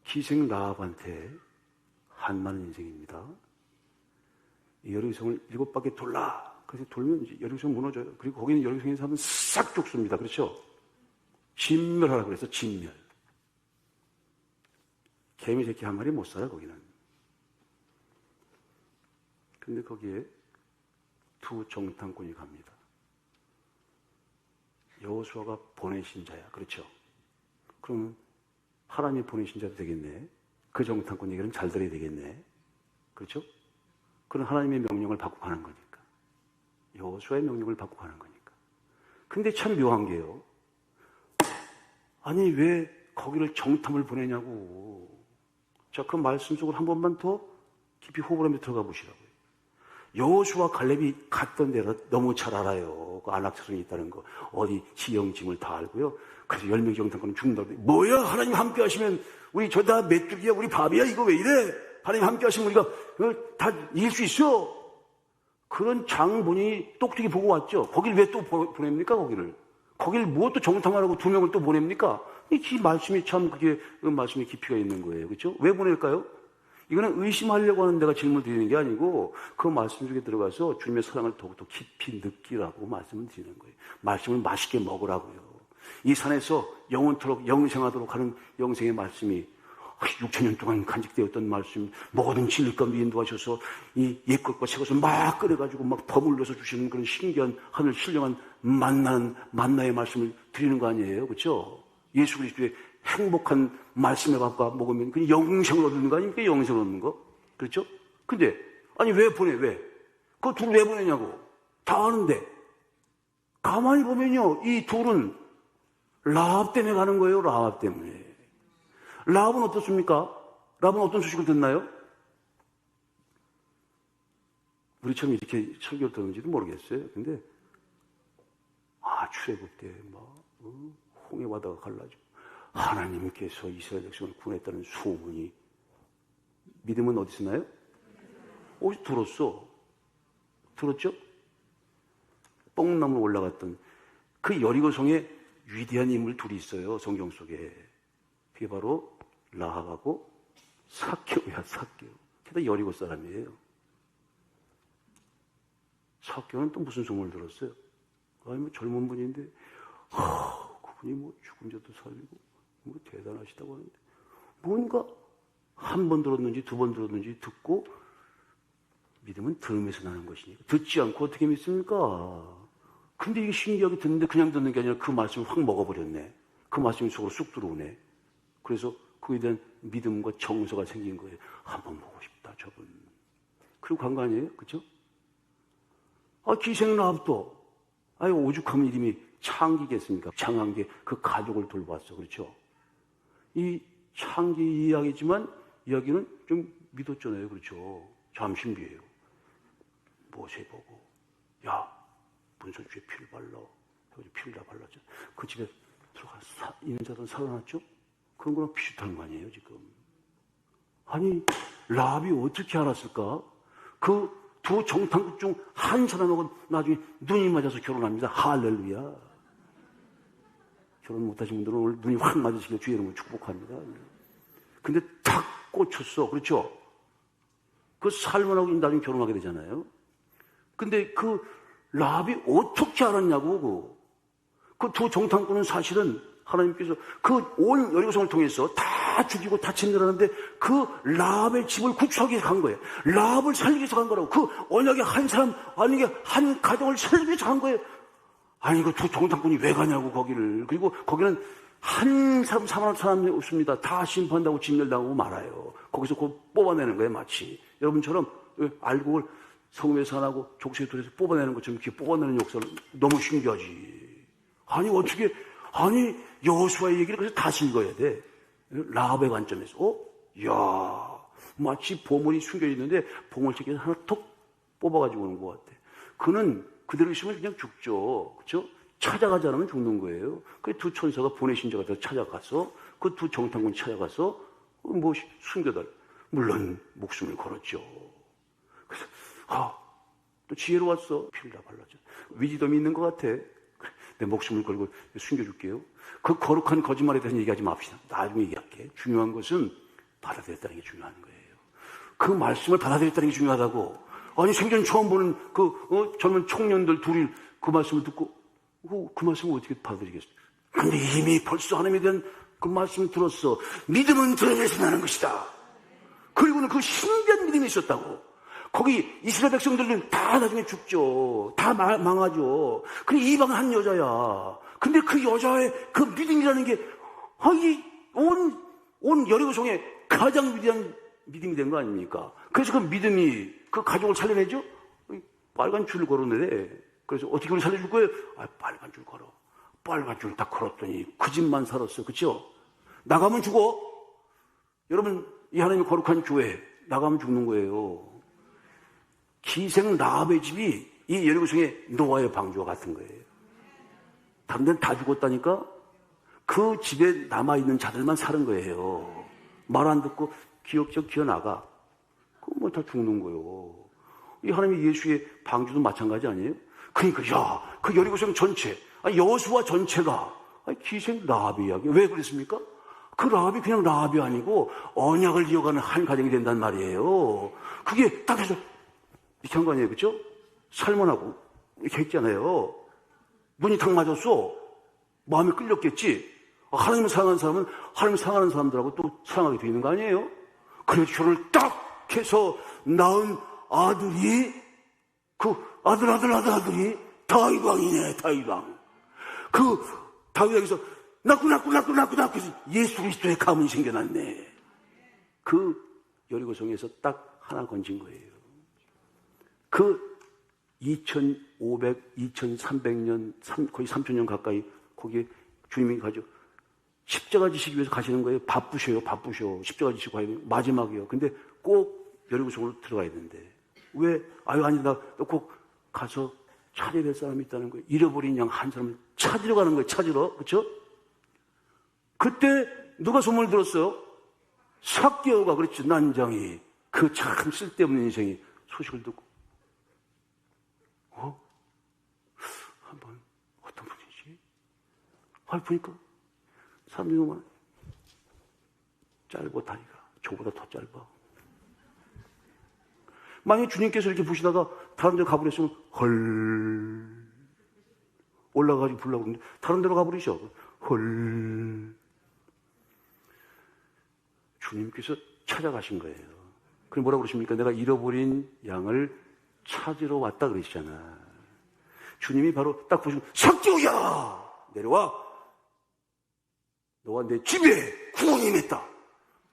기생 라합한테 한많은 인생입니다. 여리고성을 7바퀴 돌라. 그래서 돌면 이제 여리고성 무너져요. 그리고 거기는 여리고성에 사면 싹 죽습니다. 그렇죠? 진멸하라고 그래서 진멸. 개미 새끼 한 마리 못 살아 거기는. 근데 거기에 두 정탐꾼이 갑니다. 여호수아가 보내신 자야. 그렇죠? 그러면 하나님이 보내신 자도 되겠네. 그 정탐꾼 얘기는 잘 들어야 되겠네. 그렇죠? 그런 하나님의 명령을 받고 가는 거니까. 여호수아의 명령을 받고 가는 거니까. 근데 참 묘한 게요. 아니 왜 거기를 정탐을 보내냐고. 자, 그 말씀 속으로 한 번만 더 깊이 호흡하며 들어가 보시라고요. 여호수아 갈렙이 갔던 데로 너무 잘 알아요. 그 안악자손이 있다는 거. 어디 지형짐을 다 알고요. 그래서 10명 정탐꾼은 죽는다고. 뭐야 하나님 함께 하시면 우리 저 다 메뚜기야 우리 밥이야 이거 왜 이래. 하나님 함께 하시면 우리가 다 이길 수 있어. 그런 장본이 똑똑히 보고 왔죠. 거길 왜 또 보냅니까 거기를. 거길 뭐 또 정탐하라고 2명을 또 보냅니까? 이 말씀이 참 그게 그 말씀의 깊이가 있는 거예요. 그렇죠? 왜 보낼까요? 이거는 의심하려고 하는 내가 질문을 드리는 게 아니고 그 말씀 속에 들어가서 주님의 사랑을 더욱더 깊이 느끼라고 말씀을 드리는 거예요. 말씀을 맛있게 먹으라고요. 이 산에서 영원토록 영생하도록 하는 영생의 말씀이 6,000년 동안 간직되었던 말씀, 모든 진리 가운데 인도하셔서 이 옛것과 새것을 막 끓여가지고 막 버물러서 주시는 그런 신기한 하늘 신령한 만나의 말씀을 드리는 거 아니에요. 그렇죠? 예수 그리스도의 행복한 말씀의 밥과 먹으면 그 영생을 얻는 거 아닙니까? 영생을 얻는 거. 그렇죠? 근데 아니 왜 보내? 왜? 그 둘 왜 보내냐고. 다 아는데. 가만히 보면요. 이 둘은 라합 때문에 가는 거예요. 라합 때문에. 라합은 어떻습니까? 라합은 어떤 소식을 듣나요? 우리처럼 이렇게 설교를 듣는지도 모르겠어요. 근데 출애굽 때 막 홍해 바다가 갈라지고 하나님께서 이스라엘 백성을 구원했다는 소문이 믿음은 어디서 나요? 어디서 들었어? 들었죠? 뽕나무로 올라갔던 그 여리고성에 위대한 인물 둘이 있어요. 성경 속에. 그게 바로 라합하고 삭개오야. 삭개오. 걔다 여리고 사람이에요. 삭개오는 또 무슨 소문을 들었어요? 아니 뭐 젊은 분인데 그분이 뭐 죽은 자도 살리고 뭐 대단하시다고 하는데 뭔가 한 번 들었는지 2번 들었는지 듣고 믿음은 들으면서 나는 것이니까 듣지 않고 어떻게 믿습니까? 근데 이게 신기하게 듣는데 그냥 듣는 게 아니라 그 말씀을 확 먹어버렸네. 그 말씀이 속으로 쑥 들어오네. 그래서 그에 대한 믿음과 정서가 생긴 거예요. 한번 보고 싶다 저분. 그리고 간 거 아니에요? 그렇죠? 기생 라합도 오죽하면 이름이 창기겠습니까? 창한게 그 가족을 돌봤어. 그렇죠? 이 창기 이야기지만 이야기는 좀 믿었잖아요. 그렇죠? 잠신비예요. 모세 보고 야 문설주에 피를 발라. 피를 다 발랐죠. 그 집에 들어가서 있는 자들은 살아났죠? 그런 거랑 비슷한 거 아니에요 지금. 아니 라합이 어떻게 알았을까? 그 두 정탐꾼 중 한 사람하고 나중에 눈이 맞아서 결혼합니다. 할렐루야. 결혼 못하신 분들은 오늘 눈이 확 맞으시길 주의 이름으로 축복합니다. 근데 탁 꽂혔어. 그렇죠? 그 살만하고 나중에 결혼하게 되잖아요. 근데 그 라합이 어떻게 알았냐고. 그 두 정탐꾼은 사실은 하나님께서 그 온 여리고성을 통해서 다 죽이고 다 진멸하는데 그 라합의 집을 구출하기 위해서 간 거예요. 라합을 살리기 위해서 간 거라고. 그 언약의 한 사람, 아니 한 가정을 살리기 위해서 간 거예요. 아니 그 두 정탐꾼이 왜 가냐고 거기를. 그리고 거기는 한 사람 살아난 사람이 없습니다. 다 심판당하고 진멸당하고 말아요. 거기서 그거 뽑아내는 거예요 마치. 여러분처럼 알곡을 성읍에서 안 하고 족쇄에 들여서 뽑아내는 것처럼 이렇게 뽑아내는 역사를 너무 신기하지. 아니 어떻게 여호수아의 얘기를 그래서 다시 읽어야 돼. 라합의 관점에서 야 마치 보물이 숨겨져 있는데 보물책에서 하나 톡 뽑아가지고 오는 것 같아. 그는 그대로 있으면 그냥 죽죠. 그렇죠? 찾아가지 않으면 죽는 거예요. 그 두 천사가 보내신 자가 찾아가서 그 두 정탐꾼이 찾아가서 뭐 숨겨달. 물론 목숨을 걸었죠. 그래서 또 지혜로웠어. 피를 다 발랐죠. 위지덤이 있는 것 같아. 내 목숨을 걸고 숨겨줄게요. 그 거룩한 거짓말에 대해서 얘기하지 맙시다. 나중에 얘기할게. 중요한 것은 받아들였다는 게 중요한 거예요. 그 말씀을 받아들였다는 게 중요하다고. 아니, 생전 처음 보는 젊은 청년들 둘이 그 말씀을 듣고, 그 말씀을 어떻게 받아들이겠어요? 근데 이미 벌써 하나님에 대한 그 말씀을 들었어. 믿음은 들어내서 나는 것이다. 그리고는 그 신비한 믿음이 있었다고. 거기 이스라엘 백성들은 다 나중에 죽죠. 다 망하죠. 근데 이방은 한 여자야. 근데 그 여자의 그 믿음이라는 게, 온 여리고성에 가장 위대한 믿음이 된 거 아닙니까? 그래서 그 믿음이 그 가족을 살려내죠? 빨간 줄을 걸어내래. 그래서 어떻게 우리 살려줄 거예요? 빨간 줄 걸어. 빨간 줄 딱 걸었더니 그 집만 살았어. 그쵸? 나가면 죽어. 여러분, 이 하나님의 거룩한 교회, 나가면 죽는 거예요. 기생 라합의 집이 이 여리고성의 노아의 방주와 같은 거예요. 다른 데는 다 죽었다니까? 그 집에 남아있는 자들만 사는 거예요. 말 안 듣고 기억적 기어나가. 그건 뭐 다 죽는 거예요. 이 하나님의 예수의 방주도 마찬가지 아니에요? 그러니까, 그 여리고성 전체, 여호수아 전체가 기생 라합의 이야기. 왜 그랬습니까? 그 라합이 그냥 라합이 아니고 언약을 이어가는 한 가정이 된단 말이에요. 그게 딱 해서 이렇게 한 거 아니에요, 그렇죠? 살몬하고 이렇게 했잖아요. 눈이 탁 맞았어. 마음이 끌렸겠지. 하나님을 사랑하는 사람은 하나님을 사랑하는 사람들하고 또 사랑하게 되어 있는 거 아니에요? 그래서 결혼을 딱 해서 낳은 아들이, 그 아들이 다윗 왕이네, 다윗 왕. 그 다윗 왕에서 낳고 해서 예수 그리스도의 가문이 생겨났네. 그 여리고성에서 딱 하나 건진 거예요. 그 2300년, 거의 3000년 가까이 거기에 주님이 가죠. 십자가 지시기 위해서 가시는 거예요. 바쁘셔. 십자가 지시고 가야 돼요. 마지막이요. 근데 꼭 여리고성으로 들어가야 되는데. 왜? 아니, 나 꼭 가서 찾아야 될 사람이 있다는 거예요. 잃어버린 양 한 사람을 찾으러 가는 거예요. 찾으러. 그렇죠? 그때 누가 소문을 들었어요? 삭개오가, 그렇죠. 난장이. 그 참 쓸데없는 인생이 소식을 듣고. 한번 어떤 분이지? 보니까 사람들이 너무 많아. 짧아, 다리가. 저보다 더 짧아. 만약에 주님께서 이렇게 보시다가 다른 데로 가버렸으면 올라가가지고 부르려고 그러는데 다른 데로 가버리셔. 주님께서 찾아가신 거예요. 그럼 뭐라고 그러십니까? 내가 잃어버린 양을 찾으러 왔다 그러시잖아. 주님이 바로 딱 보시고, 삭개오야! 내려와! 너와 내 집에 구원이 임했다.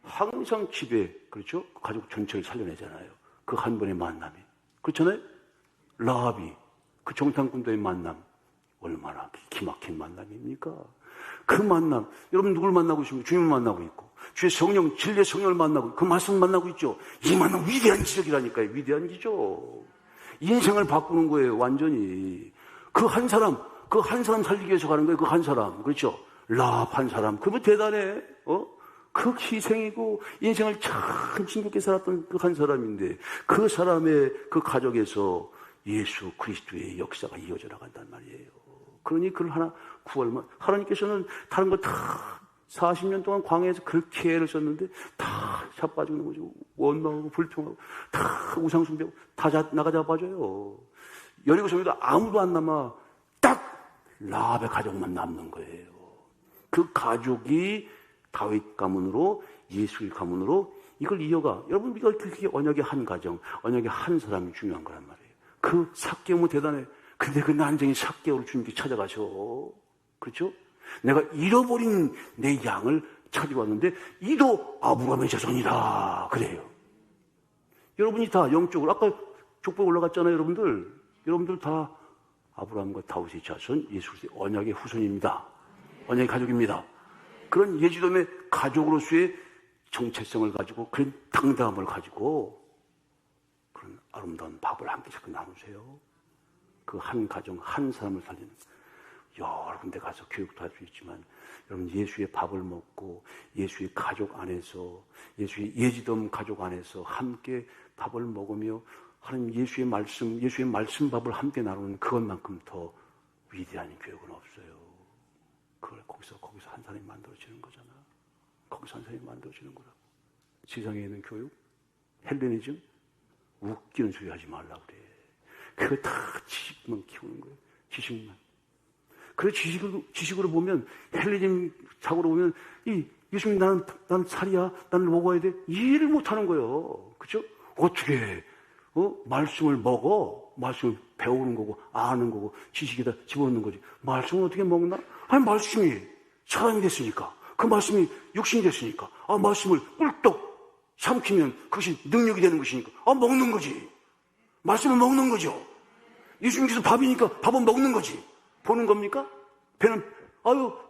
항상 집에, 그렇죠? 가족 전체를 살려내잖아요. 그 한 번의 만남이. 그렇잖아요? 라합이, 그 정탐꾼과의 만남. 얼마나 기막힌 만남입니까? 그 만남. 여러분 누굴 만나고 있습니까? 주님을 만나고 있고, 주의 성령, 진리의 성령을 만나고, 그 말씀을 만나고 있죠. 이 만남 위대한 기적이라니까요. 위대한 기적. 인생을 바꾸는 거예요, 완전히. 그 한 사람 살리기 위해서 가는 거예요, 그 한 사람. 그렇죠? 라합 한 사람. 그거 대단해. 그 희생이고, 인생을 참 진격하게 살았던 그 한 사람인데, 그 사람의 그 가족에서 예수 그리스도의 역사가 이어져 나간단 말이에요. 그러니 그걸 하나 구할만, 하나님께서는 다른 거 다 40년 동안 광야에서 그렇게 애를 썼는데 다 자빠지고 있는 거죠. 원망하고 불평하고 다 우상숭배하고 다 나가 잡아줘요. 여리고성에도 아무도 안 남아. 딱 라합의 가족만 남는 거예요. 그 가족이 다윗 가문으로, 예수의 가문으로 이걸 이어가. 여러분, 우리가 그게 언약의 한 가정, 언약의 한 사람이 중요한 거란 말이에요. 그 삭개오 대단해. 근데 그 난쟁이 삭개오를 주님께 찾아가셔. 그렇죠? 내가 잃어버린 내 양을 찾으러 왔는데 이도 아브라함의 자손이다. 그래요. 여러분이 다 영적으로, 아까 족보 올라갔잖아요. 여러분들 다 아브라함과 다윗의 자손, 예수 그리스도의 언약의 후손입니다. 언약의 가족입니다. 그런 예지dom의 가족으로서의 정체성을 가지고, 그런 당당함을 가지고 그런 아름다운 밥을 함께 자꾸 나누세요. 그 한 가정, 한 사람을 살리는, 여러 군데 가서 교육도 할 수 있지만, 여러분 예수의 밥을 먹고 예수의 가족 안에서, 예수의 예지돔 가족 안에서 함께 밥을 먹으며 하나님 예수의 말씀 밥을 함께 나누는 그것만큼 더 위대한 교육은 없어요. 그걸 거기서 한 사람이 만들어지는 거잖아. 거기서 한 사람이 만들어지는 거라고. 세상에 있는 교육, 헬레니즘, 웃기는 소리 하지 말라고 그래. 그거 다 지식만 키우는 거예요. 지식만. 그래, 지식으로 보면, 헬레니즘 사고로 보면, 예수님, 난 살이야. 난 먹어야 돼. 이해를 못 하는 거예요. 그죠? 어떻게, 말씀을 먹어? 말씀을 배우는 거고, 아는 거고, 지식에다 집어넣는 거지. 말씀을 어떻게 먹나? 아니, 말씀이 사람이 됐으니까. 그 말씀이 육신이 됐으니까. 말씀을 꿀떡 삼키면 그것이 능력이 되는 것이니까. 먹는 거지. 말씀을 먹는 거죠. 예수님께서 밥이니까 밥은 먹는 거지. 보는 겁니까? 배는,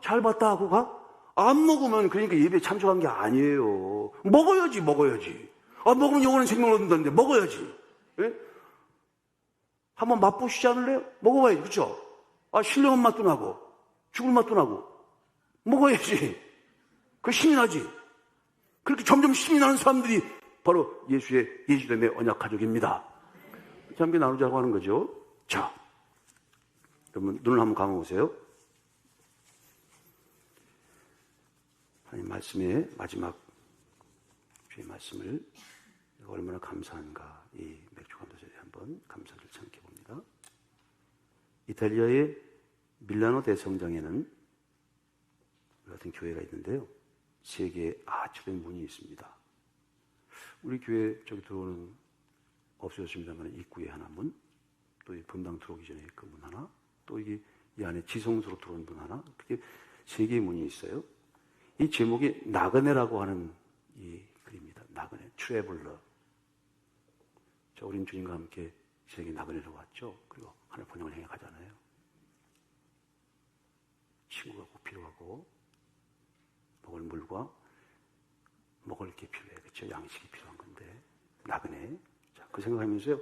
잘 봤다 하고 가? 안 먹으면 그러니까 예배에 참석한 게 아니에요. 먹어야지. 먹으면 영원한 생명을 얻는다는데 먹어야지. 예? 한번 맛보시지 않을래요? 먹어봐야지. 그렇죠? 신령한 맛도 나고 죽을 맛도 나고 먹어야지. 그 신이 나지. 그렇게 점점 신이 나는 사람들이 바로 예수의 예수됨의 언약 가족입니다. 함께 나누자고 하는 거죠. 자, 여러분 눈을 한번 감아보세요. 하나님 말씀의 마지막 주의 말씀을 얼마나 감사한가, 이 맥주 감독에 한번 감사를 참게 봅니다. 이탈리아의 밀라노 대성당에는 같은 교회가 있는데요. 세 개의 아치된 문이 있습니다. 우리 교회 저기 들어오는 없어졌습니다만 입구에 하나 문, 또 이 본당 들어오기 전에 그 문 하나, 또 이게 이 안에 지성소로 들어오는 문 하나, 그렇게 세 개의 문이 있어요. 이 제목이 나그네라고 하는 이 글입니다. 나그네, 트래블러. 자, 우린 주님과 함께 세계 나그네로 왔죠. 그리고 하늘 번영을 향해 가잖아요. 친구가 꼭 필요하고, 먹을 물과 먹을 게 필요해. 그렇죠? 양식이 필요한 건데. 나그네. 자, 그 생각하면서요.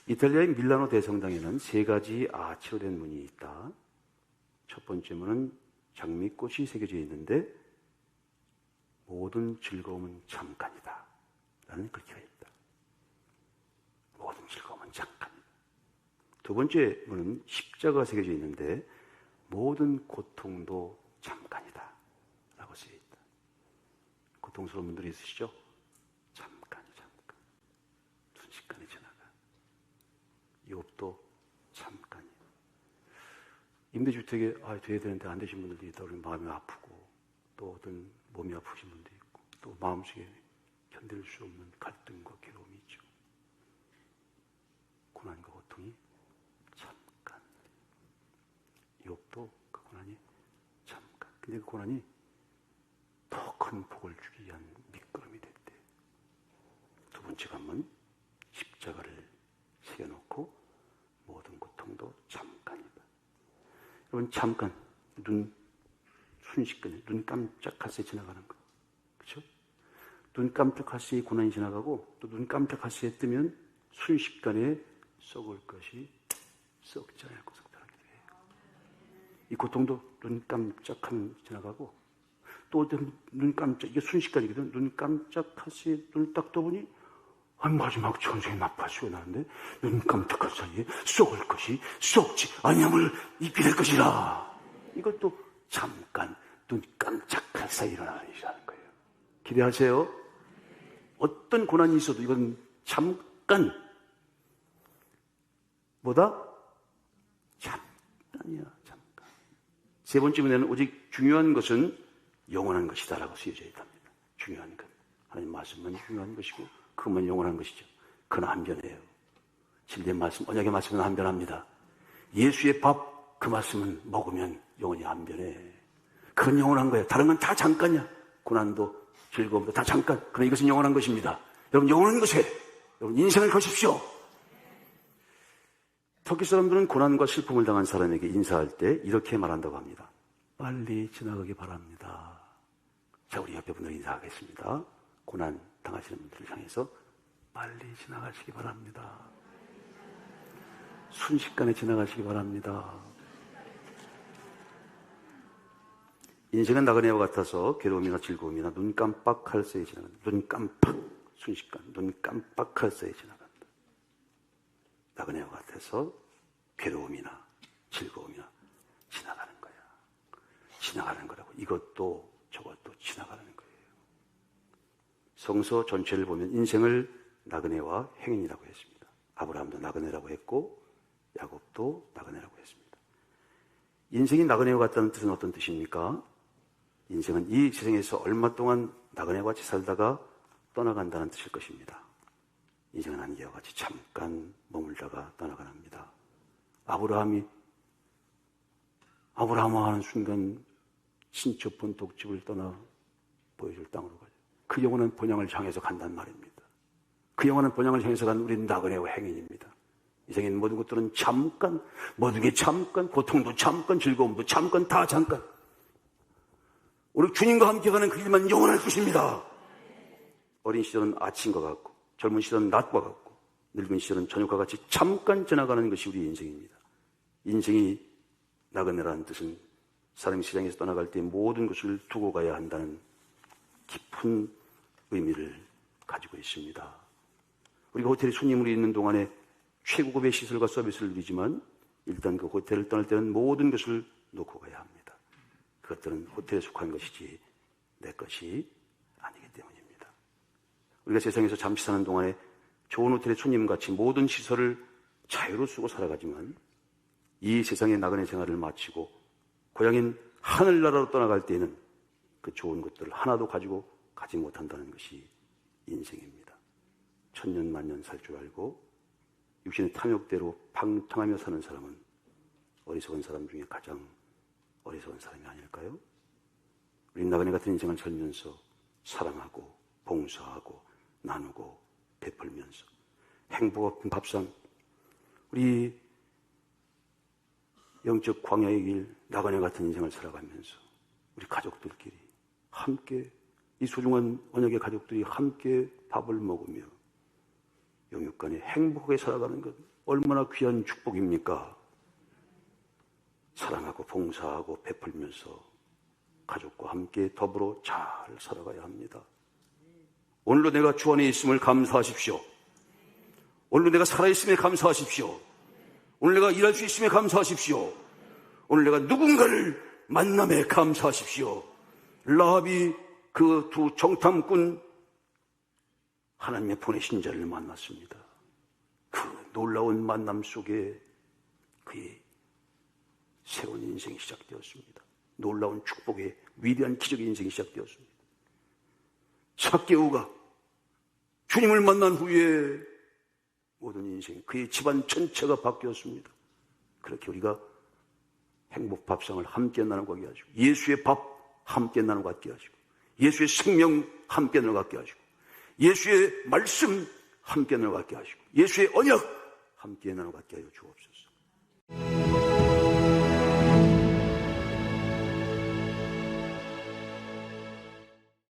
이탈리아의 밀라노 대성당에는 세 가지 아치로 된 문이 있다. 첫 번째 문은 장미꽃이 새겨져 있는데 모든 즐거움은 잠깐이다. 라는 글귀가 있다. 모든 즐거움은 잠깐이다. 두 번째 문은 십자가가 새겨져 있는데 모든 고통도 잠깐이다. 라고 쓰여 있다. 고통스러운 분들이 있으시죠? 잠깐. 순식간에 지나가. 욥도 잠깐이에요. 임대주택에 돼야 되는데 안 되신 분들도 있다. 우리 마음이 아프고, 또 어떤 몸이 아프신 분도 있고, 또 마음속에 견딜 수 없는 갈등과 괴로움이 있죠. 고난과 고통이 잠깐. 욥도 그 고난이 잠깐. 근데 그 고난이 더 큰 복을 주기 위한 밑거름이 됐대. 두 번째 관문, 십자가를 새겨놓고 모든 고통도 잠깐이다. 여러분, 잠깐, 순식간에, 눈 깜짝할 새 지나가는 거. 그렇죠? 눈 깜짝할 새에 고난이 지나가고, 또 눈 깜짝할 새에 뜨면 순식간에 썩을 것이 썩지 않고 썩다하게 돼요. 이 고통도 눈 깜짝하면 지나가고, 또 어떤 눈 깜짝, 이게 순식간이거든. 눈 깜짝할 새에 눈을 딱 떠보니, 마지막 천생의 나팔수가 나는데 눈 깜짝할 사이에 썩을 것이 썩지 아니함을 입게 될 것이라. 이것도 잠깐, 눈 깜짝할 사이에 일어나는 일이라는 거예요. 기대하세요. 어떤 고난이 있어도 이건 잠깐. 뭐다? 잠깐이야, 잠깐. 세 번째 문제는 오직 중요한 것은 영원한 것이다 라고 쓰여져 있답니다. 중요한 것. 하나님 말씀만 중요한 것이고 그것만 영원한 것이죠. 그건 안 변해요. 진리의 말씀, 언약의 말씀은 안 변합니다. 예수의 밥, 그 말씀은 먹으면 영원히 안 변해. 그건 영원한 거예요. 다른 건 다 잠깐이야. 고난도 즐거움도 다 잠깐. 그러나 이것은 영원한 것입니다. 여러분, 영원한 것에 여러분 인생을 거십시오. 터키 사람들은 고난과 슬픔을 당한 사람에게 인사할 때 이렇게 말한다고 합니다. 빨리 지나가기 바랍니다. 자, 우리 옆에 분들 인사하겠습니다. 고난 당하시는 분들을 향해서 빨리 지나가시기 바랍니다. 순식간에 지나가시기 바랍니다. 인생은 나그네와 같아서 괴로움이나 즐거움이나 눈 깜빡할 새에 지나간다. 눈 깜빡, 순식간, 눈 깜빡할 새에 지나간다. 나그네와 같아서 괴로움이나 즐거움이나 지나가는 거야. 지나가는 거라고. 이것도 저것도 지나가는 거예요. 성서 전체를 보면 인생을 나그네와 행인이라고 했습니다. 아브라함도 나그네라고 했고 야곱도 나그네라고 했습니다. 인생이 나그네와 같다는 뜻은 어떤 뜻입니까? 인생은 이 세상에서 얼마 동안 나그네와 같이 살다가 떠나간다는 뜻일 것입니다. 인생은 안개와 같이 잠깐 머물다가 떠나가랍니다. 아브라함아 하는 순간 친척 본독집을 떠나 보여줄 땅으로 가죠. 그 영혼은 본향을 향해서 간단 말입니다. 그 영혼은 본향을 향해서 간 우리는 나그네와 행인입니다. 인생의 모든 것들은 잠깐, 모든 게 잠깐, 고통도 잠깐, 즐거움도 잠깐, 다 잠깐. 우리 주님과 함께 가는 그 길만 영원할 것입니다. 어린 시절은 아침과 같고 젊은 시절은 낮과 같고 늙은 시절은 저녁과 같이 잠깐 지나가는 것이 우리 인생입니다. 인생이 나그네라는 뜻은 사람이 세상에서 떠나갈 때 모든 것을 두고 가야 한다는 깊은 의미를 가지고 있습니다. 우리가 호텔에 손님으로 있는 동안에 최고급의 시설과 서비스를 누리지만 일단 그 호텔을 떠날 때는 모든 것을 놓고 가야 합니다. 그것들은 호텔에 속한 것이지 내 것이 아니기 때문입니다. 우리가 세상에서 잠시 사는 동안에 좋은 호텔의 손님같이 모든 시설을 자유로 쓰고 살아가지만 이 세상의 나그네 생활을 마치고 고향인 하늘나라로 떠나갈 때에는 그 좋은 것들을 하나도 가지고 가지 못한다는 것이 인생입니다. 천년 만년 살 줄 알고 육신의 탐욕대로 방탕하며 사는 사람은 어리석은 사람 중에 가장 어리석은 사람이 아닐까요? 우리 나그네 같은 인생을 살면서 사랑하고 봉사하고 나누고 베풀면서 행복 없는 밥상, 우리 영적 광야의 길 나그네 같은 인생을 살아가면서 우리 가족들끼리 함께 이 소중한 언약의 가족들이 함께 밥을 먹으며 영육간에 행복하게 살아가는 것 얼마나 귀한 축복입니까? 사랑하고 봉사하고 베풀면서 가족과 함께 더불어 잘 살아가야 합니다. 오늘도 내가 주 안에 있음을 감사하십시오. 오늘도 내가 살아있음에 감사하십시오. 오늘 내가 일할 수 있음에 감사하십시오. 오늘 내가 누군가를 만남에 감사하십시오. 라합이 그 두 정탐꾼 하나님의 보내신 자를 만났습니다. 그 놀라운 만남 속에 그의 새로운 인생이 시작되었습니다. 놀라운 축복의 위대한 기적의 인생이 시작되었습니다. 삭개오가 주님을 만난 후에 모든 인생, 그의 집안 전체가 바뀌었습니다. 그렇게 우리가 행복 밥상을 함께 나누게 하시고 예수의 밥 함께 나누게 하시고 예수의 생명 함께 나누게 하시고 예수의 말씀 함께 나누게 하시고 예수의 언약 함께 나누게 하여 주옵소서.